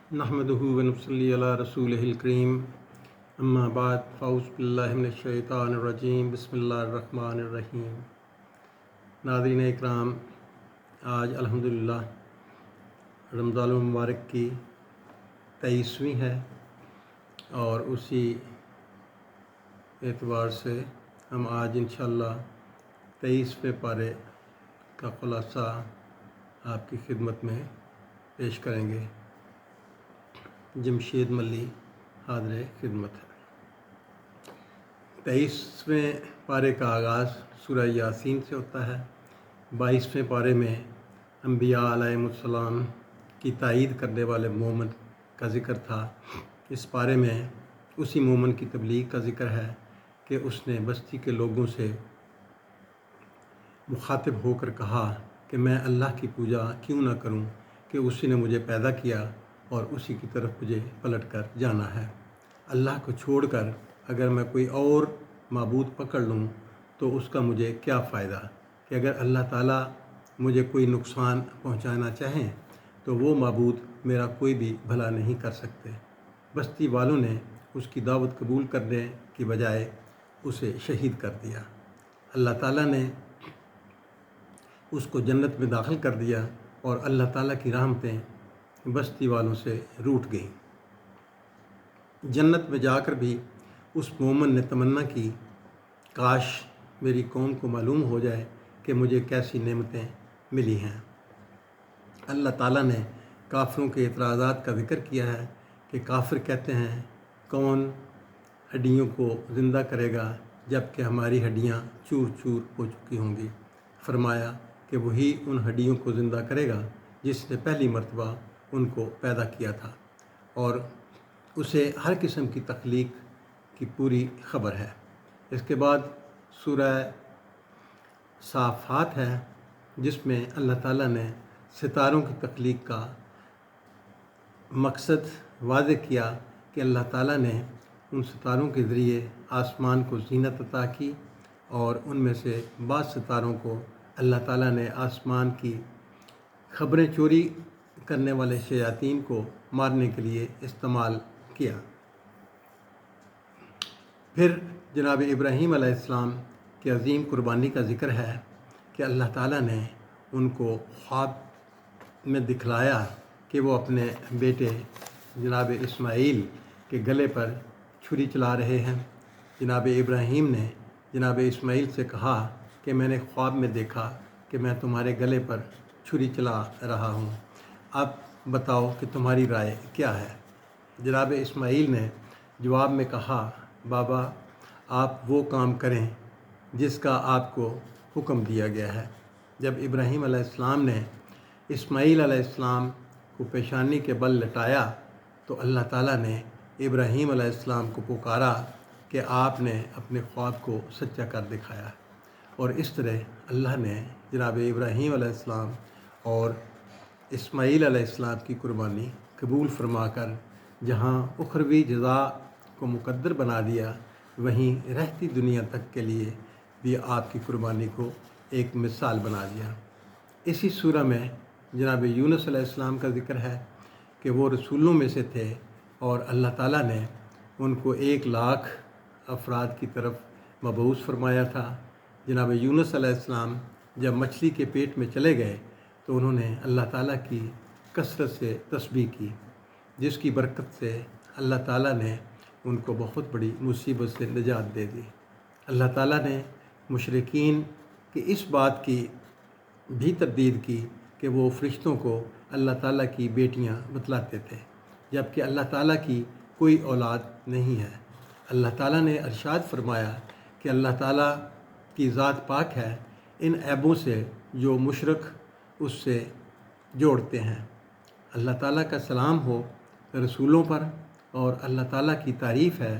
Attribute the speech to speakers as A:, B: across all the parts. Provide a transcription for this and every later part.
A: नहमदुहु व नसल्ली अला रसूलिहिल करीम अम्मा बाद फ़ाऊज़ु बिल्लाहि मिनश शैतानिर रजीम बिस्मिल्लाहिर रहमानिर रहीम। नाज़रीन इकराम, आज अल्हम्दुलिल्लाह रमज़ान मुबारक की 23वीं है और उसी एतबार से हम आज इंशाअल्लाह 23वें पारे का ख़ुलासा आपकी खिदमत में पेश करेंगे। जमशेद मल्ली हाज़िर खिदमत है। 23वें पारे का आगाज़ सूरह यासीन से होता है। 22वें पारे में अंबिया अलैहिमुस्सलाम की तायीद करने वाले मोमिन का ज़िक्र था। इस पारे में उसी मोमिन की तबलीग का ज़िक्र है कि उसने बस्ती के लोगों से मुखातिब होकर कहा कि मैं अल्लाह की पूजा क्यों ना करूं कि उसी ने मुझे पैदा किया और उसी की तरफ मुझे पलट कर जाना है। अल्लाह को छोड़कर अगर मैं कोई और माबूद पकड़ लूँ तो उसका मुझे क्या फ़ायदा कि अगर अल्लाह ताला मुझे कोई नुकसान पहुँचाना चाहें तो वो माबूद मेरा कोई भी भला नहीं कर सकते। बस्ती वालों ने उसकी दावत कबूल करने की बजाय उसे शहीद कर दिया। अल्लाह ताला ने उसको जन्नत में दाखिल कर दिया और अल्लाह ताला की रहमतें बस्ती वालों से रूठ गईं। जन्नत में जाकर भी उस मोमिन ने तमन्ना की, काश मेरी कौम को मालूम हो जाए कि मुझे कैसी नेमतें मिली हैं। अल्लाह ताला ने काफिरों के एतराज़ात का ज़िक्र किया है कि काफिर कहते हैं, कौन हड्डियों को ज़िंदा करेगा जबकि हमारी हड्डियाँ चूर चूर हो चुकी होंगी। फरमाया कि वही उन हड्डियों को ज़िंदा करेगा जिसने पहली मर्तबा उनको पैदा किया था और उसे हर किस्म की तख्लीक की पूरी ख़बर है। इसके बाद सूरह साफ़ात है जिसमें अल्लाह ताला ने सितारों की तख्लीक का मकसद वाज़े किया कि अल्लाह ताला ने उन सितारों के ज़रिए आसमान को ज़ीनत अता की और उनमें से बाज़ सितारों को अल्लाह ताला ने आसमान की ख़बरें चोरी करने वाले शयातीन को मारने के लिए इस्तेमाल किया। फिर जनाब इब्राहीम अलैहिस्सलाम की अज़ीम कुर्बानी का ज़िक्र है कि अल्लाह ताला ने उनको ख्वाब में दिखलाया कि वो अपने बेटे जनाब इस्माईल के गले पर छुरी चला रहे हैं। जनाब इब्राहीम ने जनाब इस्माईल से कहा कि मैंने ख्वाब में देखा कि मैं तुम्हारे गले पर छुरी चला रहा हूँ, अब बताओ कि तुम्हारी राय क्या है। जनाब इस्माईल ने जवाब में कहा, बाबा आप वो काम करें जिसका आपको हुक्म दिया गया है। जब इब्राहीम अलैहिस्सलाम ने इस्माईल अलैहिस्सलाम को पेशानी के बल लटाया तो अल्लाह ताला ने इब्राहीम अलैहिस्सलाम को पुकारा कि आपने अपने ख्वाब को सच्चा कर दिखाया। और इस तरह अल्लाह ने जनाब इब्राहीम अलैहिस्सलाम और इस्माईल अलैहिस्सलाम की कुर्बानी कबूल फरमाकर जहाँ उखरवी जज़ा को मुकद्दर बना दिया, वहीं रहती दुनिया तक के लिए भी आपकी कुर्बानी को एक मिसाल बना दिया। इसी सूरह में जनाब यूनुस अलैहिस्सलाम का ज़िक्र है कि वो रसूलों में से थे और अल्लाह ताला ने उनको 1,00,000 अफराद की तरफ मबऊस फरमाया था। जनाब यूनुस अलैहिस्सलाम जब मछली के पेट में चले गए तो उन्होंने अल्लाह ताला की कसरत से तस्बीह की, जिसकी बरकत से अल्लाह ताला ने उनको बहुत बड़ी मुसीबत से निजात दे दी। अल्लाह ताला ने मुशरिकीन की इस बात की भी तरदीद की कि वो फ़रिश्तों को अल्लाह ताला की बेटियां बतलाते थे जबकि अल्लाह ताला की कोई औलाद नहीं है। अल्लाह ताला ने इरशाद फरमाया कि अल्लाह ताला की ज़ात पाक है इन ऐबों से जो मुशरिक उससे जोड़ते हैं। अल्लाह ताला का सलाम हो रसूलों पर और अल्लाह ताला की तारीफ़ है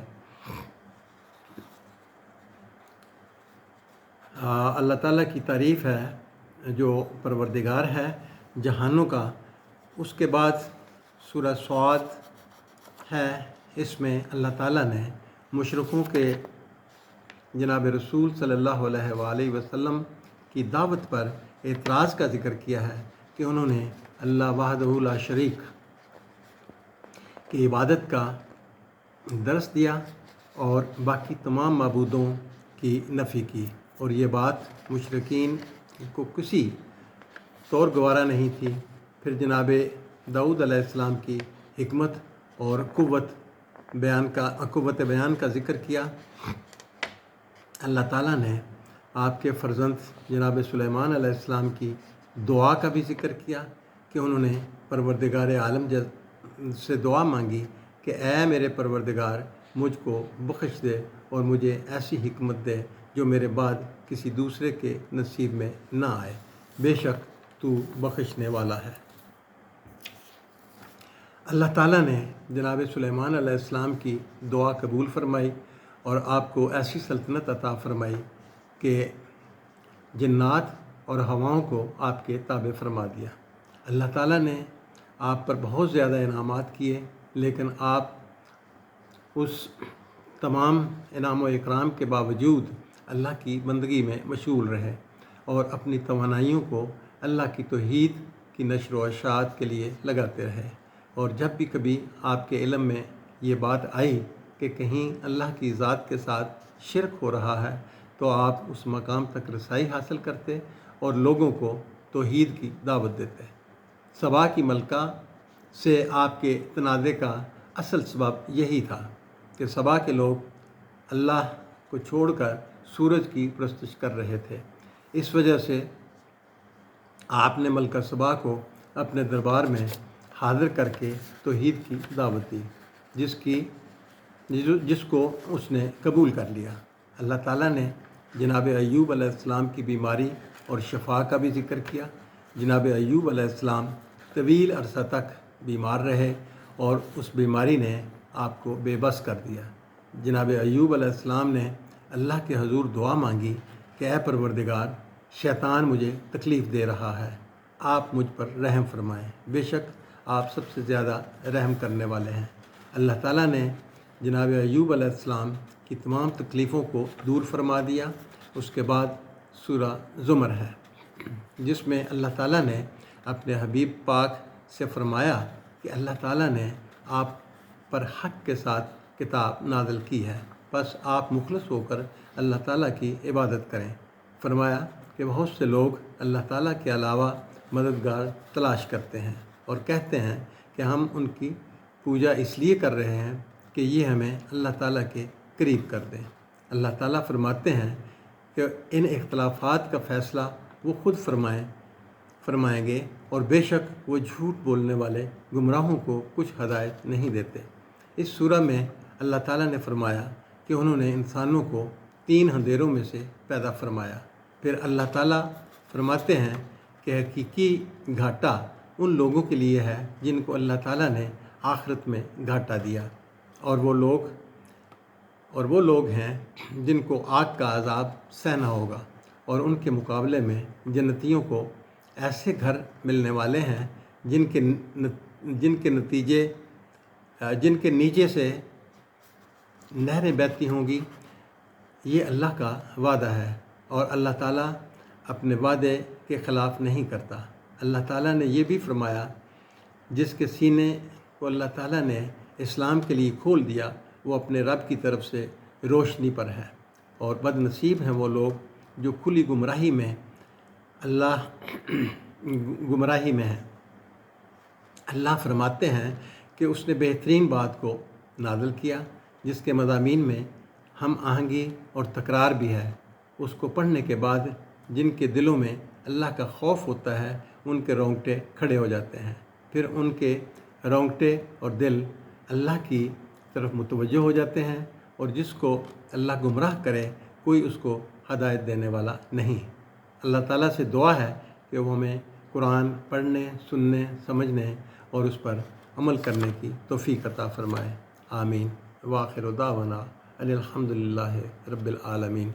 A: अल्लाह ताला की तारीफ़ है जो परवरदिगार है जहानों का। उसके बाद सूरह स्वाद है, इसमें अल्लाह ताला ने मुशरिकों के जनाब रसूल सल्लल्लाहु अलैहि वसल्लम की दावत पर एतराज़ का ज़िक्र किया है कि उन्होंने अल्लाह वहदहू ला शरीक کی عبادت کا درس دیا اور باقی تمام معبودوں کی نفی کی، اور یہ بات مشرکین کو کسی طور گوارا نہیں تھی۔ پھر جناب داؤد علیہ السلام کی حکمت اور قوت بیان کا ذکر کیا۔ اللہ تعالیٰ نے آپ کے فرزند جناب سلیمان علیہ السلام کی دعا کا بھی ذکر کیا کہ انہوں نے پروردگار عالم سے دعا مانگی کہ اے میرے پروردگار، مجھ کو بخش دے اور مجھے ایسی حکمت دے جو میرے بعد کسی دوسرے کے نصیب میں نہ آئے، بے شک تو بخشنے والا ہے۔ اللہ تعالیٰ نے جناب سلیمان علیہ السلام کی دعا قبول فرمائی اور آپ کو ایسی سلطنت عطا فرمائی کہ جنات اور ہواؤں کو آپ کے تابع فرما دیا۔ اللہ تعالیٰ نے آپ پر بہت زیادہ انعامات کیے، لیکن آپ اس تمام انعام و اکرام کے باوجود اللہ کی بندگی میں مشغول رہے اور اپنی توانائیوں کو اللہ کی توحید کی نشر و اشاعت کے لیے لگاتے رہے، اور جب بھی کبھی آپ کے علم میں یہ بات آئی کہ کہیں اللہ کی ذات کے ساتھ شرک ہو رہا ہے تو آپ اس مقام تک رسائی حاصل کرتے اور لوگوں کو توحید کی دعوت دیتے۔ سبا کی ملکہ سے آپ کے تنازع کا اصل سبب یہی تھا کہ سبا کے لوگ اللہ کو چھوڑ کر سورج کی پرستش کر رہے تھے۔ اس وجہ سے آپ نے ملکہ سبا کو اپنے دربار میں حاضر کر کے توحید کی دعوت دی، جس کو اس نے قبول کر لیا۔ اللہ تعالیٰ نے جناب ایوب علیہ السلام کی بیماری اور شفا کا بھی ذکر کیا۔ جناب ایوب علیہ السلام طویل عرصہ تک بیمار رہے اور اس بیماری نے آپ کو بے بس کر دیا۔ جناب ایوب علیہ السلام نے اللہ کے حضور دعا مانگی کہ اے پروردگار، شیطان مجھے تکلیف دے رہا ہے، آپ مجھ پر رحم فرمائیں، بے شک آپ سب سے زیادہ رحم کرنے والے ہیں۔ اللہ تعالیٰ نے جناب ایوب علیہ السلام کی تمام تکلیفوں کو دور فرما دیا۔ اس کے بعد سورہ زمر ہے، جس میں اللہ تعالیٰ نے اپنے حبیب پاک سے فرمایا کہ اللہ تعالیٰ نے آپ پر حق کے ساتھ کتاب نازل کی ہے، بس آپ مخلص ہو کر اللہ تعالیٰ کی عبادت کریں۔ فرمایا کہ بہت سے لوگ اللہ تعالیٰ کے علاوہ مددگار تلاش کرتے ہیں اور کہتے ہیں کہ ہم ان کی پوجا اس لیے کر رہے ہیں کہ یہ ہمیں اللہ تعالیٰ کے قریب کر دیں۔ اللہ تعالیٰ فرماتے ہیں کہ ان اختلافات کا فیصلہ وہ خود فرمائیں گے، اور بے شک وہ جھوٹ بولنے والے گمراہوں کو کچھ ہدایت نہیں دیتے۔ اس سورہ میں اللہ تعالیٰ نے فرمایا کہ انہوں نے انسانوں کو 3 اندھیروں میں سے پیدا فرمایا۔ پھر اللہ تعالیٰ فرماتے ہیں کہ حقیقی گھاٹا ان لوگوں کے لیے ہے جن کو اللہ تعالیٰ نے آخرت میں گھاٹا دیا، اور وہ لوگ ہیں جن کو آگ کا عذاب سہنا ہوگا، اور ان کے مقابلے میں جنتیوں کو ایسے گھر ملنے والے ہیں جن کے نیچے سے نہریں بہتی ہوں گی۔ یہ اللہ کا وعدہ ہے اور اللہ تعالیٰ اپنے وعدے کے خلاف نہیں کرتا۔ اللہ تعالیٰ نے یہ بھی فرمایا، جس کے سینے کو اللہ تعالیٰ نے اسلام کے لیے کھول دیا وہ اپنے رب کی طرف سے روشنی پر ہے، اور بد نصیب ہیں وہ لوگ جو کھلی گمراہی میں ہیں۔ اللہ فرماتے ہیں کہ اس نے بہترین بات کو نازل کیا جس کے مضامین میں ہم آہنگی اور تکرار بھی ہے۔ اس کو پڑھنے کے بعد جن کے دلوں میں اللہ کا خوف ہوتا ہے ان کے رونگٹے کھڑے ہو جاتے ہیں، پھر ان کے رونگٹے اور دل اللہ کی طرف متوجہ ہو جاتے ہیں، اور جس کو اللہ گمراہ کرے کوئی اس کو ہدایت دینے والا نہیں۔ اللہ تعالیٰ سے دعا ہے کہ وہ ہمیں قرآن پڑھنے، سننے، سمجھنے اور اس پر عمل کرنے کی توفیق عطا فرمائے۔ آمین۔ وآخر دعوانا ان الحمد للہ رب العالمین۔